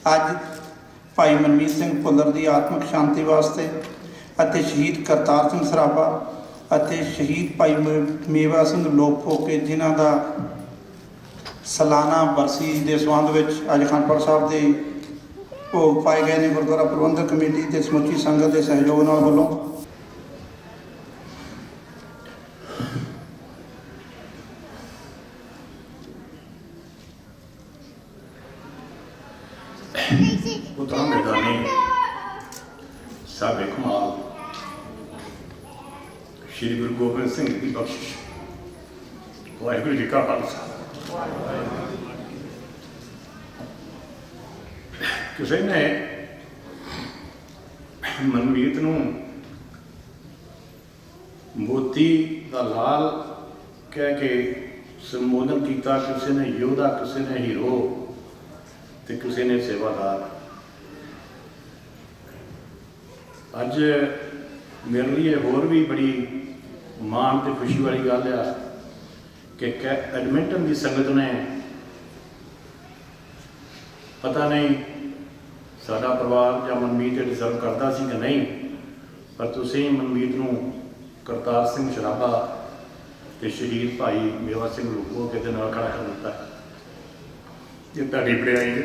ਅੱਜ ਭਾਈ ਮਨਮੀਤ ਸਿੰਘ ਭੁੱਲਰ ਦੀ ਆਤਮਿਕ ਸ਼ਾਂਤੀ ਵਾਸਤੇ ਅਤੇ ਸ਼ਹੀਦ ਕਰਤਾਰ ਸਿੰਘ ਸਰਾਭਾ ਅਤੇ ਸ਼ਹੀਦ ਭਾਈ ਮੇਵਾ ਸਿੰਘ ਲੋਕਫੋਕੇ ਜਿਨ੍ਹਾਂ ਦਾ ਸਾਲਾਨਾ ਬਰਸੀ ਦੇ ਸੰਬੰਧ ਵਿੱਚ ਅੱਜ ਅਖੰਡ ਸਾਹਿਬ ਦੇ ਭੋਗ ਪਾਏ ਗਏ ਨੇ। ਗੁਰਦੁਆਰਾ ਪ੍ਰਬੰਧਕ ਕਮੇਟੀ ਅਤੇ ਸਮੁੱਚੀ ਸੰਗਤ ਦੇ ਸਹਿਯੋਗ ਨਾਲ ਵੱਲੋਂ ਪੁੱਤਰਾਂ ਦੇ ਦਾਨੀ ਸਾਬੇ ਕਮਾਲ ਸ਼੍ਰੀ ਗੁਰੂ ਗੋਬਿੰਦ ਸਿੰਘ ਦੀ ਬਖਸ਼ਿਸ਼। ਵਾਹਿਗੁਰੂ ਜੀ ਕਾ ਖਾਲਸਾ। ਕਿਸੇ ਨੇ ਮਨਮੀਤ ਨੂੰ ਮੋਤੀ ਦਾ ਲਾਲ ਕਹਿ ਕੇ ਸੰਬੋਧਨ ਕੀਤਾ। ਕਿਸੇ ਨੇ ਯੋਧਾ, ਕਿਸੇ ਨੇ ਹੀਰੋ ਤੇ ਕਿਸੇ ਨੇ ਸੇਵਾਦਾਰ। ਅੱਜ ਮੇਰੇ ਲਈ ਹੋਰ ਵੀ ਬੜੀ ਮਾਣ ਤੇ ਖੁਸ਼ੀ ਵਾਲੀ ਗੱਲ ਆ ਕਿ ਐਡਮਿੰਟਨ ਦੀ ਸੰਗਤ ਨੇ, ਪਤਾ ਨਹੀਂ ਸਾਡਾ ਪਰਿਵਾਰ ਜਾਂ ਮਨਮੀਤ ਡਿਜ਼ਰਵ ਕਰਦਾ ਸੀ ਕਿ ਨਹੀਂ, ਪਰ ਤੁਸੀਂ ਮਨਮੀਤ ਨੂੰ ਕਰਤਾਰ ਸਿੰਘ ਸਰਾਭਾ ਤੇ ਸ਼ਹੀਦ ਭਾਈ ਮੇਵਾ ਸਿੰਘ ਲੋਕਫੋਕੇ ਦੇ ਨਾਲ ਖੜਾ ਕਰ ਦਿੱਤਾ। ਇਹ ਤੁਹਾਡੀ ਵਡਿਆਈ ਹੈ।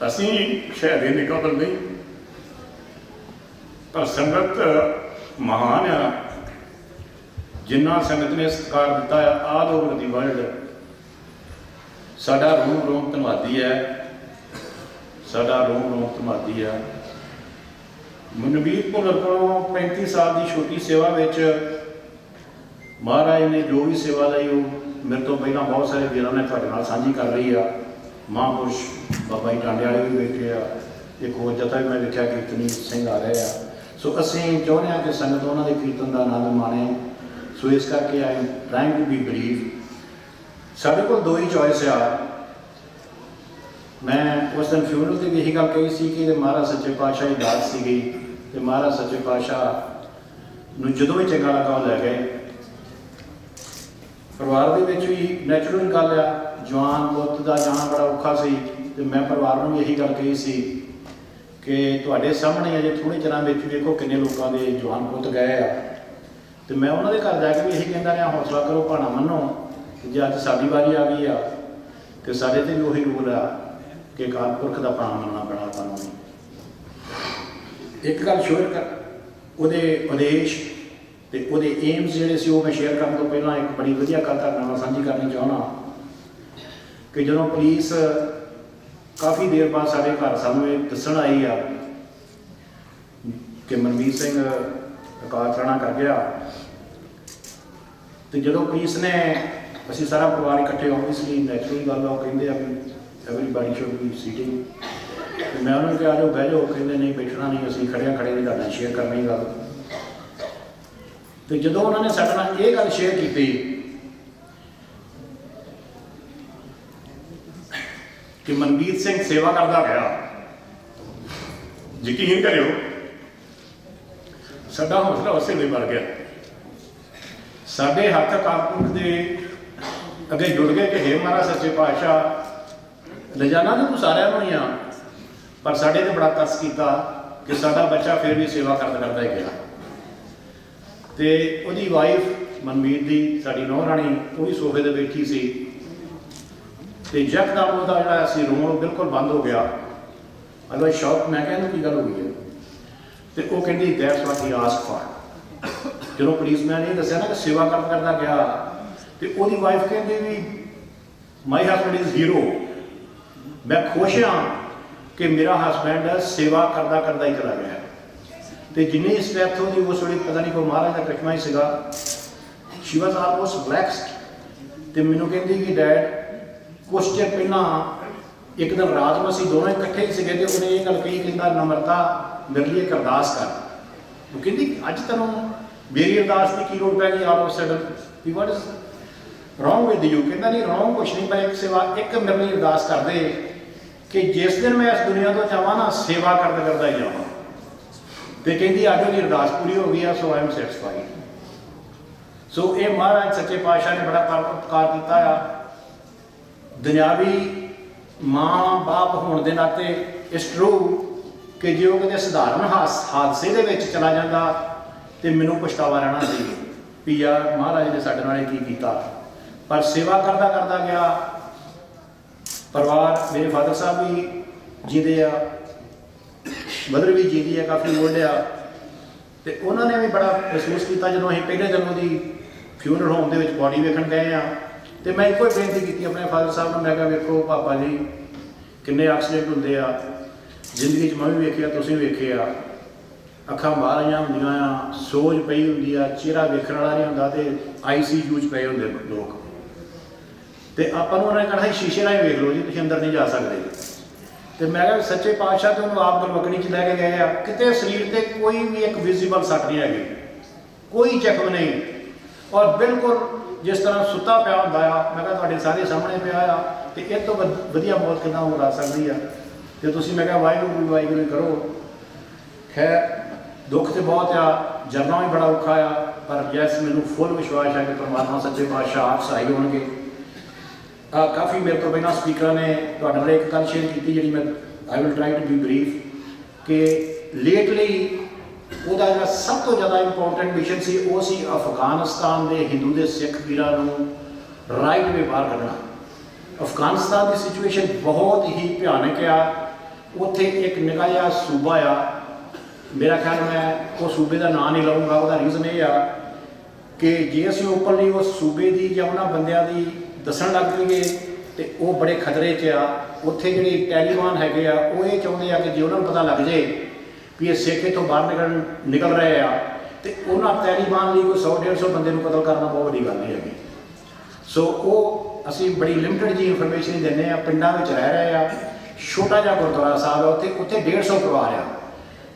ਅਸੀਂ ਸ਼ਹਿਰ ਦੇ ਨਿਕਲ ਨਹੀਂ, ਪਰ ਸੰਗਤ ਮਹਾਨ ਆ। ਜਿੰਨਾ ਸੰਗਤ ਨੇ ਸਤਿਕਾਰ ਦਿੱਤਾ ਆ ਆਲ ਓਵਰ ਦੀ ਵਰਲਡ, ਸਾਡਾ ਰੋਮ ਰੋਮ ਧੰਨਵਾਦੀ ਹੈ। ਸਾਡਾ ਰੋਮ ਰੋਮ ਧੰਨਵਾਦੀ ਆ। ਮਨਮੀਤ ਭੁੱਲਰ ਕੋਲੋਂ 35 ਸਾਲ ਦੀ ਛੋਟੀ ਸੇਵਾ ਵਿੱਚ ਮਹਾਰਾਜ ਨੇ ਜੋ ਵੀ ਸੇਵਾ ਲਈ ਉਹ ਮੇਰੇ ਤੋਂ ਪਹਿਲਾਂ ਬਹੁਤ ਸਾਰੇ ਵੀਰਾਂ ਨੇ ਤੁਹਾਡੇ ਨਾਲ ਸਾਂਝੀ ਕਰ ਰਹੀ ਆ। ਮਹਾਂਪੁਰਸ਼ ਬਾਬਾ ਜੀ ਟਾਂਡੇ ਵਾਲੇ ਵੀ ਬੈਠੇ ਆ, ਇੱਕ ਹੋਰ ਜਥਾ ਵੀ ਮੈਂ ਵੇਖਿਆ ਕੀਰਤਨੀ ਸਿੰਘ ਆ ਰਹੇ ਆ। ਸੋ ਅਸੀਂ ਚਾਹੁੰਦੇ ਹਾਂ ਕਿ ਸੰਗਤ ਉਹਨਾਂ ਦੇ ਕੀਰਤਨ ਦਾ ਆਨੰਦ ਮਾਣੇ। ਸੋ ਇਸ ਕਰਕੇ I am trying to be brief. ਸਾਡੇ ਕੋਲ ਦੋ ਹੀ ਚੋਇਸ ਆ। ਮੈਂ ਉਸ ਦਿਨ ਫਿਊਨਰਲ 'ਤੇ ਵੀ ਇਹੀ ਗੱਲ ਕਹੀ ਸੀ ਕਿ ਮਹਾਰਾਜ ਸੱਚੇ ਪਾਤਸ਼ਾਹ ਦੀ ਦਾਤ ਸੀਗੀ ਅਤੇ ਮਹਾਰਾਜ ਸੱਚੇ ਪਾਤਸ਼ਾਹ ਨੂੰ ਜਦੋਂ ਵੀ ਚੰਗਾ ਲੱਗਾ ਉਹ ਲੈ ਗਏ। ਪਰਿਵਾਰ ਦੇ ਵਿੱਚ ਵੀ ਨੈਚੁਰਲ ਗੱਲ ਆ, ਜਵਾਨ ਪੁੱਤ ਦਾ ਜਾਣਾ ਬੜਾ ਔਖਾ ਸੀ ਅਤੇ ਮੈਂ ਪਰਿਵਾਰ ਨੂੰ ਵੀ ਇਹੀ ਗੱਲ ਕਹੀ ਸੀ ਕਿ ਤੁਹਾਡੇ ਸਾਹਮਣੇ ਅਜੇ ਥੋੜ੍ਹੇ ਚਿਰਾਂ ਵਿੱਚ ਵੇਖੋ ਕਿੰਨੇ ਲੋਕਾਂ ਦੇ ਜਵਾਨ ਪੁੱਤ ਗਏ ਆ। ਅਤੇ ਮੈਂ ਉਹਨਾਂ ਦੇ ਘਰ ਜਾ ਕੇ ਵੀ ਇਹੀ ਕਹਿੰਦਾ ਰਿਹਾ, ਹੌਸਲਾ ਕਰੋ, ਭਾਣਾ ਮੰਨੋ ਕਿ ਜੇ ਅੱਜ ਸਾਡੀ ਵਾਰੀ ਆ ਗਈ ਆ ਅਤੇ ਸਾਡੇ 'ਤੇ ਵੀ ਉਹੀ ਰੂਲ ਆ ਕਿ ਅਕਾਲ ਪੁਰਖ ਦਾ ਭਾਣਾ ਮੰਨਣਾ ਪੈਣਾ ਤੁਹਾਨੂੰ ਵੀ। ਇੱਕ ਗੱਲ ਸ਼ੋਅਰ ਕਰ, ਉਹਦੇ ਉਦੇਸ਼ ਅਤੇ ਉਹਦੇ ਏਮਸ ਜਿਹੜੇ ਸੀ ਉਹ ਮੈਂ ਸ਼ੇਅਰ ਕਰਨ ਤੋਂ ਪਹਿਲਾਂ ਇੱਕ ਬੜੀ ਵਧੀਆ ਗੱਲ ਤੁਹਾਡੇ ਨਾਲ ਸਾਂਝੀ ਕਰਨੀ ਚਾਹੁੰਦਾ ਕਿ ਜਦੋਂ ਪੁਲਿਸ ਕਾਫੀ ਦੇਰ ਬਾਅਦ ਸਾਡੇ ਘਰ ਸਾਨੂੰ ਇਹ ਦੱਸਣ ਆਈ ਆ ਕਿ ਮਨਮੀਤ ਸਿੰਘ ਅਕਾਲ ਚਲਾਣਾ ਕਰ ਗਿਆ, ਅਤੇ ਜਦੋਂ ਪੁਲਿਸ ਨੇ, ਅਸੀਂ ਸਾਰਾ ਪਰਿਵਾਰ ਇਕੱਠੇ, ਓਬਵੀਅਸਲੀ ਨੈਚੁਰਲ ਗੱਲ ਆ, ਉਹ ਕਹਿੰਦੇ ਆ ਵੀ ਐਵਰੀਬਾਡੀ ਸ਼ੁੱਡ ਬੀ ਸੀਟਿੰਗ। ਅਤੇ ਮੈਂ ਉਹਨਾਂ ਨੂੰ ਕਿਹਾ ਜਾਓ ਬਹਿ ਜਾਓ, ਕਹਿੰਦੇ ਨਹੀਂ ਬੈਠਣਾ ਨਹੀਂ, ਅਸੀਂ ਖੜਿਆਂ ਖੜੇ ਨਹੀਂ, ਤੁਹਾਡਾ ਸ਼ੇਅਰ ਕਰਨੀ ਗੱਲ। ਅਤੇ ਜਦੋਂ ਉਹਨਾਂ ਨੇ ਸਾਡੇ ਨਾਲ ਇਹ ਗੱਲ ਸ਼ੇਅਰ ਕੀਤੀ ਕਿ ਮਨਮੀਤ ਸਿੰਘ ਸੇਵਾ ਕਰਦਾ ਗਿਆ, ਯਕੀਨ ਕਰਿਓ ਸਾਡਾ ਹੌਸਲਾ ਉਸੇ ਵੇਲੇ ਵੱਧ ਗਿਆ। ਸਾਡੇ ਹੱਥ ਅਕਾਲ ਪੁਰਖ ਦੇ ਅੱਗੇ ਜੁੜ ਗਏ ਕਿ ਹੇ ਮਹਾਰਾਜ ਸੱਚੇ ਪਾਤਸ਼ਾਹ, ਲਿਜਾਣਾ ਤਾਂ ਤੂੰ ਸਾਰਿਆਂ ਨੂੰ ਹੀ ਆ, ਪਰ ਸਾਡੇ 'ਤੇ ਬੜਾ ਤਰਸ ਕੀਤਾ ਕਿ ਸਾਡਾ ਬੱਚਾ ਫਿਰ ਵੀ ਸੇਵਾ ਕਰਦਾ ਹੀ ਗਿਆ। ਅਤੇ ਉਹਦੀ ਵਾਈਫ ਮਨਮੀਤ ਦੀ, ਸਾਡੀ ਨੂੰਹ ਰਾਣੀ, ਉਹ ਵੀ ਸੋਫੇ 'ਤੇ ਬੈਠੀ ਸੀ ਅਤੇ ਯਕਦਮ ਉਹਦਾ ਜਿਹੜਾ ਸੀ ਰੋਣ ਉਹ ਬਿਲਕੁਲ ਬੰਦ ਹੋ ਗਿਆ। ਅਲਵਾ ਸ਼ੌਕ, ਮੈਂ ਕਿਹਾ ਇਹਨੂੰ ਕੀ ਗੱਲ ਹੋ ਗਈ ਹੈ? ਅਤੇ ਉਹ ਕਹਿੰਦੀ that's what he ask for. ਜਦੋਂ ਪੁਲਿਸਮੈਨ ਨੇ ਇਹ ਦੱਸਿਆ ਨਾ ਕਿ ਸੇਵਾ ਕਰਦਾ ਗਿਆ, ਅਤੇ ਉਹਦੀ ਵਾਈਫ ਕਹਿੰਦੀ ਵੀ ਮਾਈ ਹਸਬੈਂਡ ਇਜ਼ ਹੀਰੋ। ਮੈਂ ਖੁਸ਼ ਹਾਂ ਕਿ ਮੇਰਾ ਹਸਬੈਂਡ ਸੇਵਾ ਕਰਦਾ ਹੀ ਚਲਾ ਗਿਆ। ਅਤੇ ਜਿੰਨੀ ਸਟੈਪ ਉਹਦੀ ਉਸ ਵੇਲੇ ਪਤਾ ਨਹੀਂ ਕੋਈ ਮਹਾਰਾਜ ਦਾ ਕ੍ਰਿਸ਼ਮਾ ਹੀ ਸੀਗਾ। ਸ਼ੀ ਵਾਜ਼ ਆਲਮੋਸਟ ਰਿਲੈਕਸਡ। ਅਤੇ ਮੈਨੂੰ ਕਹਿੰਦੀ ਕਿ ਡੈਡ, ਕੁਛ ਚਿਰ ਪਹਿਲਾਂ ਇੱਕ ਦਿਨ ਰਾਤ ਨੂੰ ਅਸੀਂ ਦੋਵੇਂ ਇਕੱਠੇ ਹੀ ਸੀਗੇ ਅਤੇ ਉਹਨੇ ਇਹ ਗੱਲ ਕਹੀ, ਕਹਿੰਦਾ ਨਮਰਤਾ ਮੇਰੇ ਲਈ ਇੱਕ ਅਰਦਾਸ ਕਰ। ਉਹ ਕਹਿੰਦੀ ਅੱਜ ਤੈਨੂੰ ਮੇਰੀ ਅਰਦਾਸ ਦੀ ਕੀ ਲੋੜ ਪੈ ਗਈ ਆਲ ਆਫ ਸਡਨ, ਵੀ what is wrong with you? ਕਹਿੰਦਾ ਨਹੀਂ ਰੋਂਗ ਕੁਛ ਨਹੀਂ, ਪਰ ਇੱਕ ਸੇਵਾ, ਇੱਕ ਮੇਰੇ ਲਈ ਅਰਦਾਸ ਕਰਦੇ ਕਿ ਜਿਸ ਦਿਨ ਮੈਂ ਇਸ ਦੁਨੀਆ ਤੋਂ ਜਾਵਾਂ ਨਾ, ਸੇਵਾ ਕਰਦਾ ਹੀ ਜਾਵਾਂ। ਅਤੇ ਕਹਿੰਦੀ ਅੱਜ ਉਹਦੀ ਅਰਦਾਸ ਪੂਰੀ ਹੋ ਗਈ ਆ, ਸੋ ਆਈ ਐਮ ਸੈਟਿਸਫਾਈਡ। ਸੋ ਇਹ ਮਹਾਰਾਜ ਸੱਚੇ ਪਾਤਸ਼ਾਹ ਨੇ ਬੜਾ ਪਰਉਪਕਾਰ ਕੀਤਾ ਆ। ਦੁਨਿਆਵੀ ਮਾਂ ਬਾਪ ਹੋਣ ਦੇ ਨਾਤੇ ਇਸ ਟਰੂ ਕਿ ਜੇ ਉਹ ਕਿਤੇ ਸਧਾਰਨ ਹਾਦਸੇ ਦੇ ਵਿੱਚ ਚਲਾ ਜਾਂਦਾ ਤੇ ਮੈਨੂੰ ਪਛਤਾਵਾ ਰਹਿਣਾ ਸੀ ਵੀ ਯਾਰ ਮਹਾਰਾਜ ਨੇ ਸਾਡੇ ਨਾਲ ਇਹ ਕੀ ਕੀਤਾ। ਪਰ ਸੇਵਾ ਕਰਦਾ ਕਰਦਾ ਗਿਆ। ਪਰਿਵਾਰ ਮੇਰੇ ਫਾਦਰ ਸਾਹਿਬ ਵੀ ਜੀਂਦੇ ਆ, ਮਦਰ ਵੀ ਜੀਂਦੀ ਆ, ਕਾਫੀ ਓਲਡ ਆ, ਤੇ ਉਹਨਾਂ ਨੇ ਵੀ ਬੜਾ ਮਹਿਸੂਸ ਕੀਤਾ ਜਦੋਂ ਅਸੀਂ ਪਹਿਲੇ ਦਿਨ ਉਹਦੀ ਫਿਊਨਰਲ ਹੋਮ ਦੇ ਵਿੱਚ ਬੋਡੀ ਵੇਖਣ ਗਏ ਆ। ਤੇ ਮੈਂ ਇੱਕੋ ਹੀ ਬੇਨਤੀ ਕੀਤੀ ਆਪਣੇ ਫਾਦਰ ਸਾਹਿਬ ਨੂੰ, ਮੈਂ ਕਿਹਾ ਵੇਖੋ ਪਾਪਾ ਜੀ ਕਿੰਨੇ ਐਕਸੀਡੈਂਟ ਹੁੰਦੇ ਆ, ਜ਼ਿੰਦਗੀ 'ਚ ਮੈਂ ਵੀ ਵੇਖਿਆ, ਤੁਸੀਂ ਵੇਖੇ ਆ, ਅੱਖਾਂ ਬਾਹਰ ਆਈਆਂ ਹੁੰਦੀਆਂ ਆ, ਸੋਜ ਪਈ ਹੁੰਦੀ ਆ, ਚਿਹਰਾ ਵੇਖਣ ਵਾਲਾ ਨਹੀਂ ਹੁੰਦਾ, ਤੇ ICU 'ਚ ਪਏ ਹੁੰਦੇ ਲੋਕ। ਤੇ ਆਪਾਂ ਨੂੰ ਉਹਨਾਂ ਨੇ ਕਹਿਣਾ ਸ਼ੀਸ਼ੇ ਨਾਲ ਹੀ ਵੇਖ ਲਓ ਜੀ, ਤੁਸੀਂ ਅੰਦਰ ਨਹੀਂ ਜਾ ਸਕਦੇ। ਤੇ ਮੈਂ ਕਿਹਾ ਸੱਚੇ ਪਾਤਸ਼ਾਹ ਤੇ ਉਹਨੂੰ ਆਪ ਗਲਵਕੜੀ 'ਚ ਲੈ ਕੇ ਗਏ ਆ, ਕਿਤੇ ਸਰੀਰ ਤੇ ਕੋਈ ਵੀ ਇੱਕ ਵਿਜ਼ੀਬਲ ਸੱਟ ਨਹੀਂ ਹੈਗੀ, ਕੋਈ ਜ਼ਖਮ ਨਹੀਂ, ਔਰ ਬਿਲਕੁਲ ਜਿਸ ਤਰ੍ਹਾਂ ਸੁੱਤਾ ਪਿਆ ਹੁੰਦਾ ਆ। ਮੈਂ ਕਿਹਾ ਤੁਹਾਡੇ ਸਾਰੇ ਸਾਹਮਣੇ ਪਿਆ ਆ, ਤੇ ਇਹ ਤੋਂ ਵਧੀਆ ਮੌਤ ਕਿੱਦਾਂ ਹੋ ਲਾ ਸਕਦੀ ਆ। ਤੇ ਤੁਸੀਂ ਮੈਂ ਕਿਹਾ ਵਾਹਿਗੁਰੂ ਕਰੋ। ਖੈਰ ਦੁੱਖ ਤੇ ਬਹੁਤ ਆ, ਜਰਨਾ ਵੀ ਬੜਾ ਔਖਾ ਆ, ਪਰ ਜੈਸ ਮੈਨੂੰ ਫੁੱਲ ਵਿਸ਼ਵਾਸ ਹੈ ਕਿ ਪਰਮਾਤਮਾ ਸੱਚੇ ਪਾਤਸ਼ਾਹ ਆਪ ਸਹਾਈ ਹੋਣਗੇ। ਕਾਫੀ ਮੇਰੇ ਤੋਂ ਪਹਿਲਾਂ ਸਪੀਕਰਾਂ ਨੇ ਤੁਹਾਡੇ ਨਾਲ ਇੱਕ ਗੱਲ ਸ਼ੇਅਰ ਕੀਤੀ ਜਿਹੜੀ ਮੈਂ I will try to be brief ਕਿ ਲੇਟਲੀ ਉਹਦਾ ਜਿਹੜਾ ਸਭ ਤੋਂ ਜ਼ਿਆਦਾ ਇੰਪੋਰਟੈਂਟ ਮਿਸ਼ਨ ਸੀ ਉਹ ਸੀ ਅਫਗਾਨਿਸਤਾਨ ਦੇ ਹਿੰਦੂ ਦੇ ਸਿੱਖ ਵੀਰਾਂ ਨੂੰ ਰਾਈਟ ਵੇ ਬਾਹਰ ਕੱਢਣਾ। ਅਫਗਾਨਿਸਤਾਨ ਦੀ ਸਿਚੁਏਸ਼ਨ ਬਹੁਤ ਹੀ ਭਿਆਨਕ ਆ। ਉੱਥੇ ਇੱਕ ਨਿੱਕਾ ਜਿਹਾ ਸੂਬਾ ਆ, ਮੇਰਾ ਖਿਆਲ ਮੈਂ ਉਹ ਸੂਬੇ ਦਾ ਨਾਂ ਨਹੀਂ ਲਊਂਗਾ। ਉਹਦਾ ਰੀਜ਼ਨ ਇਹ ਆ ਕਿ ਜੇ ਅਸੀਂ ਓਪਨਲੀ ਉਸ ਸੂਬੇ ਦੀ ਜਾਂ ਉਹਨਾਂ ਬੰਦਿਆਂ ਦੀ ਦੱਸਣ ਲੱਗ ਪਈਏ ਤੇ ਉਹ ਬੜੇ ਖਤਰੇ 'ਚ ਆ। ਉੱਥੇ ਜਿਹੜੇ ਟੈਲੀਬਾਨ ਹੈਗੇ ਆ ਉਹ ਇਹ ਚਾਹੁੰਦੇ ਆ ਕਿ ਜੇ ਉਹਨਾਂ ਨੂੰ ਪਤਾ ਲੱਗ ਜੇ ਵੀ ਇਹ ਸਿੱਖ ਇੱਥੋਂ ਬਾਹਰ ਨਿਕਲ ਰਹੇ ਆ ਤੇ ਉਹਨਾਂ ਟੈਲੀਬਾਨ ਲਈ ਕੋਈ 100-150 ਬੰਦੇ ਨੂੰ ਕਤਲ ਕਰਨਾ ਬਹੁਤ ਵੱਡੀ ਗੱਲ ਨਹੀਂ ਹੈਗੀ। ਸੋ ਉਹ ਅਸੀਂ ਬੜੀ ਲਿਮਟਿਡ ਜੀ ਇਨਫੋਰਮੇਸ਼ਨ ਦਿੰਦੇ ਆ। ਪਿੰਡਾਂ ਵਿੱਚ ਰਹਿ ਰਹੇ ਆ, ਛੋਟਾ ਜਿਹਾ ਗੁਰਦੁਆਰਾ ਸਾਹਿਬ ਆ, ਉੱਥੇ 150 ਪਰਿਵਾਰ ਆ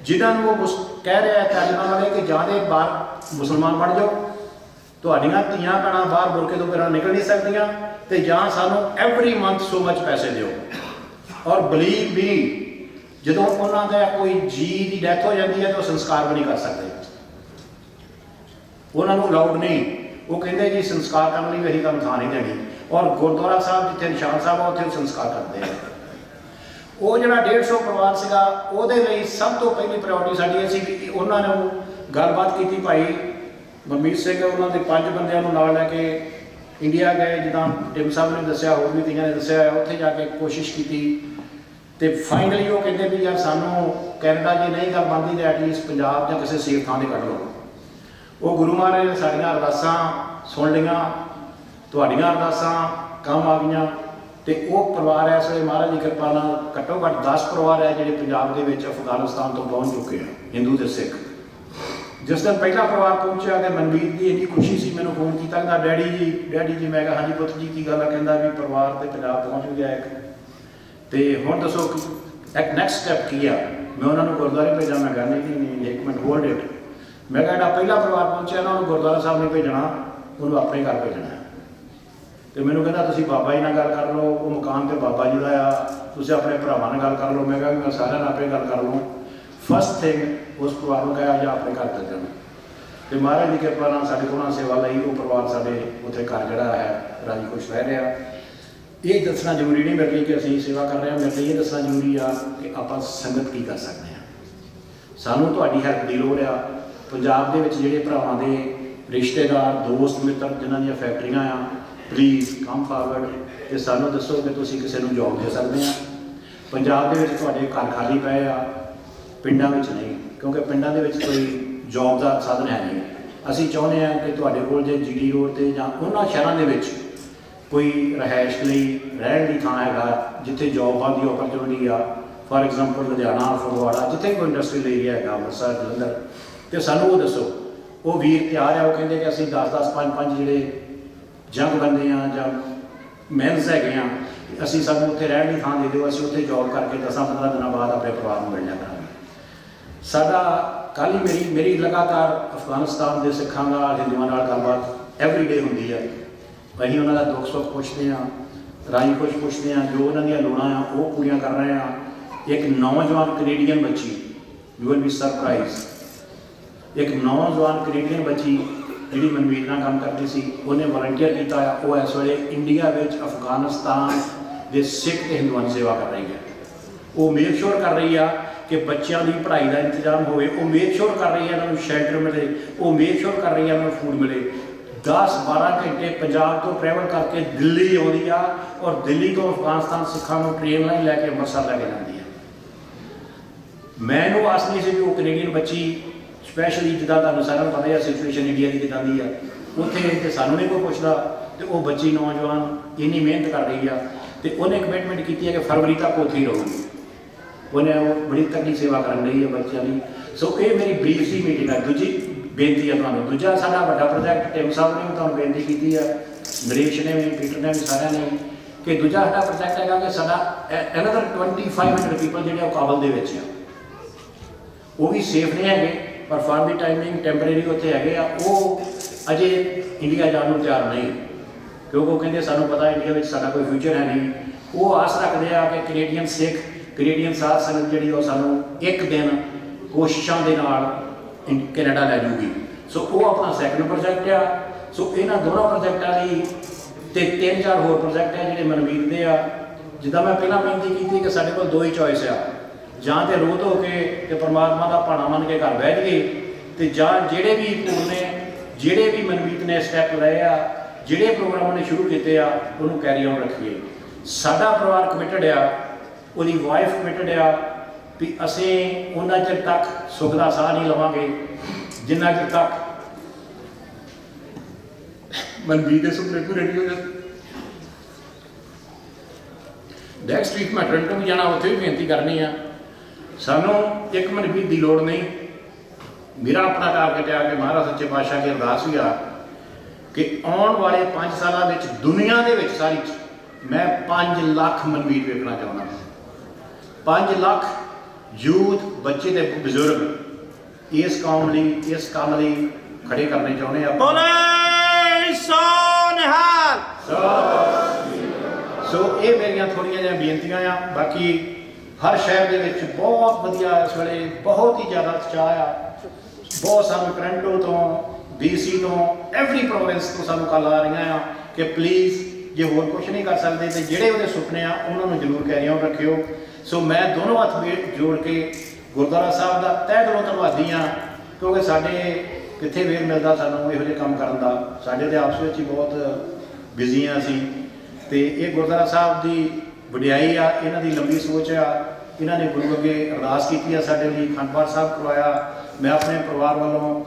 ਜਿਨ੍ਹਾਂ ਨੂੰ ਉਹ ਕਹਿ ਰਿਹਾ ਟੈਲੀਬਾਨ ਵਾਲੇ ਕਿ ਜਾਂ ਦੇ ਬਾਹਰ ਮੁਸਲਮਾਨ ਬਣ ਜਾਓ, ਤੁਹਾਡੀਆਂ ਧੀਆਂ ਭੈਣਾਂ ਬਾਹਰ ਬੁਰਕੇ ਤੋਂ ਬਿਨਾਂ ਨਿਕਲ ਨਹੀਂ ਸਕਦੀਆਂ, ਤੇ ਜਾਂ ਸਾਨੂੰ ਐਵਰੀ ਮੰਥ ਸੋ ਮਚ ਪੈਸੇ ਦਿਓ। ਔਰ ਬਲੀਵ ਵੀ ਜਦੋਂ ਉਹਨਾਂ ਦਾ ਕੋਈ ਜੀ ਦੀ ਡੈਥ ਹੋ ਜਾਂਦੀ ਹੈ ਤਾਂ ਉਹ ਸੰਸਕਾਰ ਵੀ ਨਹੀਂ ਕਰ ਸਕਦੇ, ਉਹਨਾਂ ਨੂੰ ਅਲਾਉਡ ਨਹੀਂ। ਉਹ ਕਹਿੰਦੇ ਜੀ ਸੰਸਕਾਰ ਕਰਨ ਲਈ ਅਸੀਂ ਤੁਹਾਨੂੰ ਥਾਂ ਨਹੀਂ ਦੇਣੀ। ਔਰ ਗੁਰਦੁਆਰਾ ਸਾਹਿਬ ਜਿੱਥੇ ਨਿਸ਼ਾਨ ਸਾਹਿਬ ਆ ਉੱਥੇ ਸੰਸਕਾਰ ਕਰਦੇ ਆ। ਉਹ ਜਿਹੜਾ 150 ਪਰਿਵਾਰ ਸੀਗਾ ਉਹਦੇ ਲਈ ਸਭ ਤੋਂ ਪਹਿਲੀ ਪ੍ਰਾਇੋਰਟੀ ਸਾਡੀ ਇਹ ਸੀ ਕਿ ਉਹਨਾਂ ਨੂੰ ਗੱਲਬਾਤ ਕੀਤੀ। ਭਾਈ ਮਨਮੀਤ ਸਿੰਘ ਉਹਨਾਂ ਦੇ 5 ਬੰਦਿਆਂ ਨੂੰ ਨਾਲ ਲੈ ਕੇ ਇੰਡੀਆ ਗਏ, ਜਿੱਦਾਂ ਟਿਮ ਸਾਹਿਬ ਨੇ ਦੱਸਿਆ, ਹੋਰ ਵੀ ਕਈਆਂ ਨੇ ਦੱਸਿਆ। ਉੱਥੇ ਜਾ ਕੇ ਕੋਸ਼ਿਸ਼ ਕੀਤੀ ਤੇ ਫਾਈਨਲੀ ਉਹ ਕਹਿੰਦੇ ਵੀ ਯਾਰ ਸਾਨੂੰ ਕੈਨੇਡਾ ਜੇ ਨਹੀਂ ਗੱਲ ਬਣਦੀ ਤਾਂ ਐਟਲੀਸਟ ਪੰਜਾਬ ਜਾਂ ਕਿਸੇ ਸੇਫ ਥਾਂ 'ਤੇ ਕੱਢ ਲਓ। ਉਹ ਗੁਰੂ ਮਹਾਰਾਜ ਨੇ ਸਾਡੀਆਂ ਅਰਦਾਸਾਂ ਸੁਣ ਲਈਆਂ, ਤੁਹਾਡੀਆਂ ਅਰਦਾਸਾਂ ਕੰਮ ਆ ਗਈਆਂ, ਤੇ ਉਹ ਪਰਿਵਾਰ ਇਸ ਵੇਲੇ ਮਹਾਰਾਜ ਦੀ ਕਿਰਪਾ ਨਾਲ ਘੱਟੋ ਘੱਟ 10 ਪਰਿਵਾਰ ਹੈ ਜਿਹੜੇ ਪੰਜਾਬ ਦੇ ਵਿੱਚ ਅਫਗਾਨਿਸਤਾਨ ਤੋਂ ਪਹੁੰਚ ਚੁੱਕੇ ਆ, ਹਿੰਦੂ ਤੇ ਸਿੱਖ। ਜਿਸ ਦਿਨ ਪਹਿਲਾ ਪਰਿਵਾਰ ਪਹੁੰਚਿਆ ਤੇ ਮਨਮੀਤ ਦੀ ਇੰਨੀ ਖੁਸ਼ੀ ਸੀ, ਮੈਨੂੰ ਫੋਨ ਕੀਤਾ ਕਹਿੰਦਾ ਡੈਡੀ ਜੀ। ਮੈਂ ਕਿਹਾ ਹਾਂਜੀ ਪੁੱਤ ਜੀ ਕੀ ਗੱਲ ਆ? ਕਹਿੰਦਾ ਵੀ ਪਰਿਵਾਰ ਤੇ ਪੰਜਾਬ ਪਹੁੰਚ ਗਿਆ ਇੱਕ, ਤੇ ਹੁਣ ਦੱਸੋ ਨੈਕਸਟ ਸਟੈਪ ਕੀ ਆ? ਮੈਂ ਉਹਨਾਂ ਨੂੰ ਗੁਰਦੁਆਰੇ ਭੇਜਾਂ? ਮੈਂ ਕਿਹਾ ਨਹੀਂ ਇੱਕ ਮਿੰਟ ਹੋਲਡ ਇਟ। ਮੈਂ ਕਿਹਾ ਜਿਹੜਾ ਪਹਿਲਾ ਪਰਿਵਾਰ ਪਹੁੰਚਿਆ ਨਾ ਉਹਨੂੰ ਗੁਰਦੁਆਰਾ ਸਾਹਿਬ ਨਹੀਂ ਭੇਜਣਾ, ਉਹਨੂੰ ਆਪਣੇ ਘਰ ਭੇਜਣਾ। ਤੇ ਮੈਨੂੰ ਕਹਿੰਦਾ ਤੁਸੀਂ ਬਾਬਾ ਜੀ ਨਾਲ ਗੱਲ ਕਰ ਲਓ, ਉਹ ਮਕਾਨ ਤੇ ਬਾਬਾ ਜੀ ਦਾ ਆ, ਤੁਸੀਂ ਆਪਣੇ ਭਰਾਵਾਂ ਨਾਲ ਗੱਲ ਕਰ ਲਓ। ਮੈਂ ਕਿਹਾ ਮੈਂ ਸਾਰਿਆਂ ਨਾਲ ਆਪੇ ਗੱਲ ਕਰ ਲਵਾਂ। ਫਸਟ ਥਿੰਗ ਉਸ ਪਰਿਵਾਰ ਨੂੰ ਕਿਹਾ ਜਾਂ ਆਪਣੇ ਘਰ ਚੱਲ ਜਾਣਾ। ਤੇ ਮਹਾਰਾਜ ਦੀ ਕਿਰਪਾ ਨਾਲ ਸਾਡੇ ਕੋਲ ਸੇਵਾ ਲਈ ਉਹ ਪਰਿਵਾਰ ਸਾਡੇ ਉੱਥੇ ਘਰ ਜਿਹੜਾ ਹੈ ਰਾਜੀ ਖੁਸ਼ ਰਹਿ ਰਿਹਾ। ਇਹ ਦੱਸਣਾ ਜ਼ਰੂਰੀ ਨਹੀਂ ਮੇਰੇ ਲਈ ਕਿ ਅਸੀਂ ਸੇਵਾ ਕਰ ਰਹੇ ਹਾਂ, ਮੇਰੇ ਲਈ ਇਹ ਦੱਸਣਾ ਜ਼ਰੂਰੀ ਆ ਕਿ ਆਪਾਂ ਸੰਗਤ ਕੀ ਕਰ ਸਕਦੇ ਹਾਂ। ਸਾਨੂੰ ਤੁਹਾਡੀ ਹੈਲਪ ਦੀ ਲੋੜ ਆ। ਪੰਜਾਬ ਦੇ ਵਿੱਚ ਜਿਹੜੇ ਭਰਾਵਾਂ ਦੇ ਰਿਸ਼ਤੇਦਾਰ, ਦੋਸਤ, ਮਿੱਤਰ ਜਿਨ੍ਹਾਂ ਦੀਆਂ ਫੈਕਟਰੀਆਂ ਆ, ਪਲੀਜ਼ ਕਮ ਫਾਰਵਰਡ ਤੇ ਸਾਨੂੰ ਦੱਸੋ ਕਿ ਤੁਸੀਂ ਕਿਸੇ ਨੂੰ ਜੋਬ ਦੇ ਸਕਦੇ ਆ। ਪੰਜਾਬ ਦੇ ਵਿੱਚ ਤੁਹਾਡੇ ਘਰ ਖਾਲੀ ਪਏ ਆ, ਪਿੰਡਾਂ ਵਿੱਚ ਨਹੀਂ, ਕਿਉਂਕਿ ਪਿੰਡਾਂ ਦੇ ਵਿੱਚ ਕੋਈ ਜੋਬ ਦਾ ਸਾਧਨ ਹੈ ਨਹੀਂ। ਅਸੀਂ ਚਾਹੁੰਦੇ ਹਾਂ ਕਿ ਤੁਹਾਡੇ ਕੋਲ ਜੇ GD ਰੋਡ 'ਤੇ ਜਾਂ ਉਹਨਾਂ ਸ਼ਹਿਰਾਂ ਦੇ ਵਿੱਚ ਕੋਈ ਰਿਹਾਇਸ਼ ਲਈ ਰਹਿਣ ਦੀ ਥਾਂ ਹੈਗਾ ਜਿੱਥੇ ਜੋਬਾਂ ਦੀ ਓਪਰਚੁਨਿਟੀ ਆ। ਫਾਰ ਐਗਜ਼ਾਮਪਲ ਲੁਧਿਆਣਾ, ਫਗਵਾੜਾ, ਜਿੱਥੇ ਕੋਈ ਇੰਡਸਟਰੀਅਲ ਏਰੀਆ ਹੈਗਾ, ਅੰਮ੍ਰਿਤਸਰ, ਜਲੰਧਰ, ਤੇ ਸਾਨੂੰ ਉਹ ਦੱਸੋ। ਉਹ ਵੀਰ ਤਿਆਰ ਆ, ਉਹ ਕਹਿੰਦੇ ਕਿ ਅਸੀਂ 10-10, 5-5 ਜਿਹੜੇ ਜੰਗ ਬੰਦੇ ਆ ਜਾਂ ਮੈਨਸ ਹੈਗੇ ਆ, ਅਸੀਂ ਸਾਨੂੰ ਉੱਥੇ ਰਹਿਣ ਦੀ ਥਾਂ ਦੇ ਦਿਓ, ਅਸੀਂ ਉੱਥੇ ਜੋਬ ਕਰਕੇ 10-15 ਦਿਨਾਂ ਬਾਅਦ ਆਪਣੇ ਪਰਿਵਾਰ ਨੂੰ ਮਿਲਣਾ ਕਰਾਂਗੇ। ਸਾਡਾ ਕੱਲ੍ਹ ਹੀ ਮੇਰੀ ਲਗਾਤਾਰ ਅਫਗਾਨਿਸਤਾਨ ਦੇ ਸਿੱਖਾਂ ਨਾਲ, ਹਿੰਦੂਆਂ ਨਾਲ ਗੱਲਬਾਤ ਐਵਰੀਡੇ ਹੁੰਦੀ ਹੈ। ਅਸੀਂ ਉਹਨਾਂ ਦਾ ਦੁੱਖ ਸੁੱਖ ਪੁੱਛਦੇ ਹਾਂ, ਰਾਜੀ ਖੁਸ਼ ਪੁੱਛਦੇ ਹਾਂ, ਜੋ ਉਹਨਾਂ ਦੀਆਂ ਲੋੜਾਂ ਆ ਉਹ ਪੂਰੀਆਂ ਕਰ ਰਹੇ ਹਾਂ। ਇੱਕ ਨੌਜਵਾਨ ਕੈਨੇਡੀਅਨ ਬੱਚੀ, ਯੂ ਵਿਲ ਬੀ ਸਰਪ੍ਰਾਈਜ਼, ਇੱਕ ਨੌਜਵਾਨ ਕੈਨੇਡੀਅਨ ਬੱਚੀ ਜਿਹੜੀ ਮਨਮੀਤ ਨਾਲ ਕੰਮ ਕਰਦੀ ਸੀ ਉਹਨੇ ਵਲੰਟੀਅਰ ਕੀਤਾ ਆ। ਉਹ ਇਸ ਵੇਲੇ ਇੰਡੀਆ ਵਿੱਚ ਅਫਗਾਨਿਸਤਾਨ ਦੇ ਸਿੱਖ ਤੇ ਹਿੰਦੂਆਂ ਦੀ ਸੇਵਾ ਕਰ ਰਹੀ ਹੈ। ਉਹ ਮੇਕ ਸ਼ੋਰ ਕਰ ਰਹੀ ਆ ਕਿ ਬੱਚਿਆਂ ਦੀ ਪੜ੍ਹਾਈ ਦਾ ਇੰਤਜ਼ਾਮ ਹੋਵੇ। ਉਹ ਮੇਕ ਸ਼ੋਰ ਕਰ ਰਹੀ ਹੈ ਇਹਨਾਂ ਨੂੰ ਸ਼ੈਲਟਰ ਮਿਲੇ। ਉਹ ਮੇਕ ਸ਼ੋਰ ਕਰ ਰਹੀ ਹੈ ਇਹਨਾਂ ਨੂੰ ਫੂਡ ਮਿਲੇ। 10-12 ਘੰਟੇ ਪੰਜਾਬ ਤੋਂ ਟਰੈਵਲ ਕਰਕੇ ਦਿੱਲੀ ਆਉਂਦੀ ਆ ਔਰ ਦਿੱਲੀ ਤੋਂ ਅਫਗਾਨਿਸਤਾਨ ਸਿੱਖਾਂ ਨੂੰ ਟ੍ਰੇਨ ਲਾਈਨ ਲੈ ਕੇ ਅੰਮ੍ਰਿਤਸਰ ਲੈ ਕੇ ਜਾਂਦੀ ਆ। ਮੈਨੂੰ ਆਸ ਨਹੀਂ ਸੀ ਵੀ ਉਹ ਕੈਨੇਡੀਅਨ ਬੱਚੀ ਸਪੈਸ਼ਲੀ ਜਿੱਦਾਂ ਤੁਹਾਨੂੰ ਸਾਰਿਆਂ ਨੂੰ ਪਤਾ ਹੈ ਸਿਚੁਏਸ਼ਨ ਇੰਡੀਆ ਦੀ ਕਿੱਦਾਂ ਦੀ ਆ, ਉੱਥੇ ਤੇ ਸਾਨੂੰ ਨਹੀਂ ਕੋਈ ਪੁੱਛਦਾ ਤੇ ਉਹ ਬੱਚੀ ਨੌਜਵਾਨ ਇੰਨੀ ਮਿਹਨਤ ਕਰ ਰਹੀ ਆ ਤੇ ਉਹਨੇ ਕਮਿਟਮੈਂਟ ਕੀਤੀ ਹੈ ਕਿ ਫਰਵਰੀ ਤੱਕ ਉੱਥੇ ਹੀ ਰਹੂਗੀ। ਉਹਨੇ ਉਹ ਬੜੀ ਤਕੜੀ ਸੇਵਾ ਕਰਨ ਲਈ ਹੈ ਬੱਚਿਆਂ ਦੀ। ਸੋ ਇਹ ਮੇਰੀ ਬਰੀਫ ਸੀ ਮੀਟਿੰਗ ਹੈ। ਦੂਜੀ ਬੇਨਤੀ ਹੈ ਤੁਹਾਨੂੰ, ਦੂਜਾ ਸਾਡਾ ਵੱਡਾ ਪ੍ਰੋਜੈਕਟ ਟਿਮ ਸਾਹਿਬ ਨੇ ਵੀ ਤੁਹਾਨੂੰ ਬੇਨਤੀ ਕੀਤੀ ਹੈ, ਨਰੇਸ਼ ਨੇ ਵੀ, ਪੀਟਰ ਨੇ ਵੀ, ਸਾਰਿਆਂ ਨੇ, ਕਿ ਦੂਜਾ ਸਾਡਾ ਪ੍ਰੋਜੈਕਟ ਹੈਗਾ ਕਿ ਸਾਡਾ ਅਨਦਰ 2500 ਪੀਪਲ ਜਿਹੜੇ ਉਹ ਕਾਬਲ ਦੇ ਵਿੱਚ ਆ, ਉਹ ਵੀ ਸੇਫ ਨਹੀਂ ਹੈਗੇ ਪਰ ਫਾਰ ਦੀ ਟਾਈਮਿੰਗ ਟੈਂਪਰੇਰੀ ਉੱਥੇ ਹੈਗੇ ਆ। ਉਹ ਅਜੇ ਇੰਡੀਆ ਜਾਣ ਨੂੰ ਤਿਆਰ ਨਹੀਂ ਕਿਉਂਕਿ ਉਹ ਕਹਿੰਦੇ ਸਾਨੂੰ ਪਤਾ ਇੰਡੀਆ ਵਿੱਚ ਸਾਡਾ ਕੋਈ ਫਿਊਚਰ ਹੈ ਨਹੀਂ। ਉਹ ਆਸ ਰੱਖਦੇ ਆ ਕਿ ਕੈਨੇਡੀਅਨ ਸਿੱਖ, ਕੈਨੇਡੀਅਨ ਸਾਧ ਸੰਗਤ ਜਿਹੜੀ ਉਹ ਸਾਨੂੰ ਇੱਕ ਦਿਨ ਕੋਸ਼ਿਸ਼ਾਂ ਦੇ ਨਾਲ ਕੈਨੇਡਾ ਲੈ ਜੂਗੀ। ਸੋ ਉਹ ਆਪਣਾ ਸੈਕੰਡ ਪ੍ਰੋਜੈਕਟ ਆ। ਸੋ ਇਹਨਾਂ ਦੋਨਾਂ ਪ੍ਰੋਜੈਕਟਾਂ ਲਈ ਤੇ 3-4 ਹੋਰ ਪ੍ਰੋਜੈਕਟ ਆ ਜਿਹੜੇ ਮਨਮੀਤ ਦੇ ਆ। ਜਿੱਦਾਂ ਮੈਂ ਪਹਿਲਾਂ ਬੇਨਤੀ ਕੀਤੀ ਕਿ ਸਾਡੇ ਕੋਲ ਦੋ ਹੀ ਚੋਇਸ ਆ, ਜਾਂ ਤੇ ਰੋਧ ਹੋ ਕੇ ਤੇ ਪਰਮਾਤਮਾ ਦਾ ਭਾਣਾ ਮੰਨ ਕੇ ਘਰ ਬਹਿ ਜਾਈਏ, ਤੇ ਜਾਂ ਜਿਹੜੇ ਵੀ ਟੂਰ ਨੇ, ਜਿਹੜੇ ਵੀ ਮਨਮੀਤ ਨੇ ਸਟੈਪ ਲਏ ਆ, ਜਿਹੜੇ ਪ੍ਰੋਗਰਾਮ ਨੇ ਸ਼ੁਰੂ ਕੀਤੇ ਆ, ਉਹਨੂੰ ਕੈਰੀ ਆਨ ਰੱਖੀਏ। ਸਾਡਾ ਪਰਿਵਾਰ ਕਮਿਟਡ ਆ, ਉਹਦੀ ਵਾਈਫ ਕਮਿਟਡ ਆ ਵੀ ਅਸੀਂ ਉਹਨਾਂ ਚਿਰ ਤੱਕ ਸੁੱਖ ਦਾ ਸਾਹ ਨਹੀਂ ਲਵਾਂਗੇ ਜਿੰਨਾ ਚਿਰ ਤੱਕ ਮਨਮੀਤ ਦੇ ਸੁਪਨੇ ਪੂਰੇ ਨਹੀਂ ਹੋ ਜਾਂਦੇ। ਨੈਕਸਟ ਵੀਕ ਮੈਂ ਟੋਰਾਂਟੋ ਵੀ ਜਾਣਾ, ਉੱਥੇ ਵੀ ਬੇਨਤੀ ਕਰਨੀ ਆ। ਸਾਨੂੰ ਇੱਕ ਮਨਮੀਤ ਦੀ ਲੋੜ ਨਹੀਂ। ਮੇਰਾ ਆਪਣਾ ਟਾਰਗੇਟ ਆ ਕਿ ਮਹਾਰਾਜ ਸੱਚੇ ਪਾਤਸ਼ਾਹ ਦੀ ਅਰਦਾਸ ਵੀ ਆ ਕਿ ਆਉਣ ਵਾਲੇ 5 ਸਾਲਾਂ ਵਿੱਚ ਦੁਨੀਆ ਦੇ ਵਿੱਚ ਸਾਰੀ ਮੈਂ 5 ਲੱਖ ਮਨਮੀਤ ਵੇਖਣਾ ਚਾਹੁੰਦਾ। 5 ਲੱਖ ਯੂਥ, ਬੱਚੇ ਤੇ ਬਜ਼ੁਰਗ ਇਸ ਕੌਮ ਲਈ, ਇਸ ਕੰਮ ਲਈ ਖੜੇ ਕਰਨੇ ਚਾਹੁੰਦੇ ਆ। ਸੋ ਇਹ ਮੇਰੀਆਂ ਥੋੜ੍ਹੀਆਂ ਜਿਹੀਆਂ ਬੇਨਤੀਆਂ ਆ। ਬਾਕੀ ਹਰ ਸ਼ਹਿਰ ਦੇ ਵਿੱਚ ਬਹੁਤ ਵਧੀਆ ਇਸ ਵੇਲੇ ਬਹੁਤ ਹੀ ਜ਼ਿਆਦਾ ਉਤਸ਼ਾਹ ਆ। ਬਹੁਤ ਸਾਨੂੰ ਟੋਰਾਂਟੋ ਤੋਂ, BC ਤੋਂ, ਐਵਰੀ ਪ੍ਰੋਵਿੰਸ ਤੋਂ ਸਾਨੂੰ ਕਾਲ ਆ ਰਹੀਆਂ ਆ ਕਿ ਪਲੀਜ਼ ਜੇ ਹੋਰ ਕੁਛ ਨਹੀਂ ਕਰ ਸਕਦੇ ਤੇ ਜਿਹੜੇ ਉਹਦੇ ਸੁਪਨੇ ਆ ਉਹਨਾਂ ਨੂੰ ਜ਼ਰੂਰ ਕੈਰੀ ਆਨ ਰੱਖਿਓ। ਸੋ ਮੈਂ ਦੋਨੋਂ ਹੱਥ ਜੋੜ ਕੇ ਗੁਰਦੁਆਰਾ ਸਾਹਿਬ ਦਾ ਤਹਿ ਦਿਲੋਂ ਧੰਨਵਾਦੀ ਹਾਂ ਕਿਉਂਕਿ ਸਾਡੇ ਕਿੱਥੇ ਵੇਰ ਮਿਲਦਾ ਸਾਨੂੰ ਇਹੋ ਜਿਹੇ ਕੰਮ ਕਰਨ ਦਾ। ਸਾਡੇ ਤੇ ਆਪਸ ਵਿੱਚ ਹੀ ਬਹੁਤ ਬਿਜ਼ੀ ਹਾਂ ਅਸੀਂ, ਤੇ ਇਹ ਗੁਰਦੁਆਰਾ ਸਾਹਿਬ ਦੀ ਵਡਿਆਈ ਆ, ਇਹਨਾਂ ਦੀ ਲੰਬੀ ਸੋਚ ਆ। ਇਹਨਾਂ ਨੇ ਗੁਰੂ ਅੱਗੇ ਅਰਦਾਸ ਕੀਤੀ ਆ ਸਾਡੇ ਲਈ, ਅਖੰਡ ਪਾਠ ਸਾਹਿਬ ਕਰਵਾਇਆ। ਮੈਂ ਆਪਣੇ ਪਰਿਵਾਰ ਵੱਲੋਂ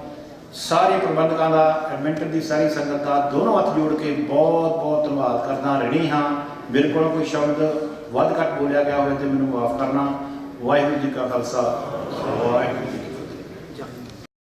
ਸਾਰੇ ਪ੍ਰਬੰਧਕਾਂ ਦਾ, ਐਡਮਿੰਟਨ ਦੀ ਸਾਰੀ ਸੰਗਤ ਦਾ ਦੋਨੋਂ ਹੱਥ ਜੋੜ ਕੇ ਬਹੁਤ ਬਹੁਤ ਧੰਨਵਾਦ ਕਰਦਾ ਰਹਿਣੀ ਹਾਂ। ਮੇਰੇ ਕੋਲੋਂ ਕੋਈ ਸ਼ਬਦ ਵੱਧ ਘੱਟ ਬੋਲਿਆ ਗਿਆ ਹੋਵੇ ਤੇ ਮੈਨੂੰ ਮਾਫ ਕਰਨਾ। ਵਾਹਿਗੁਰੂ ਜੀ ਕਾ ਖਾਲਸਾ, ਵਾਹਿਗੁਰੂ ਜੀ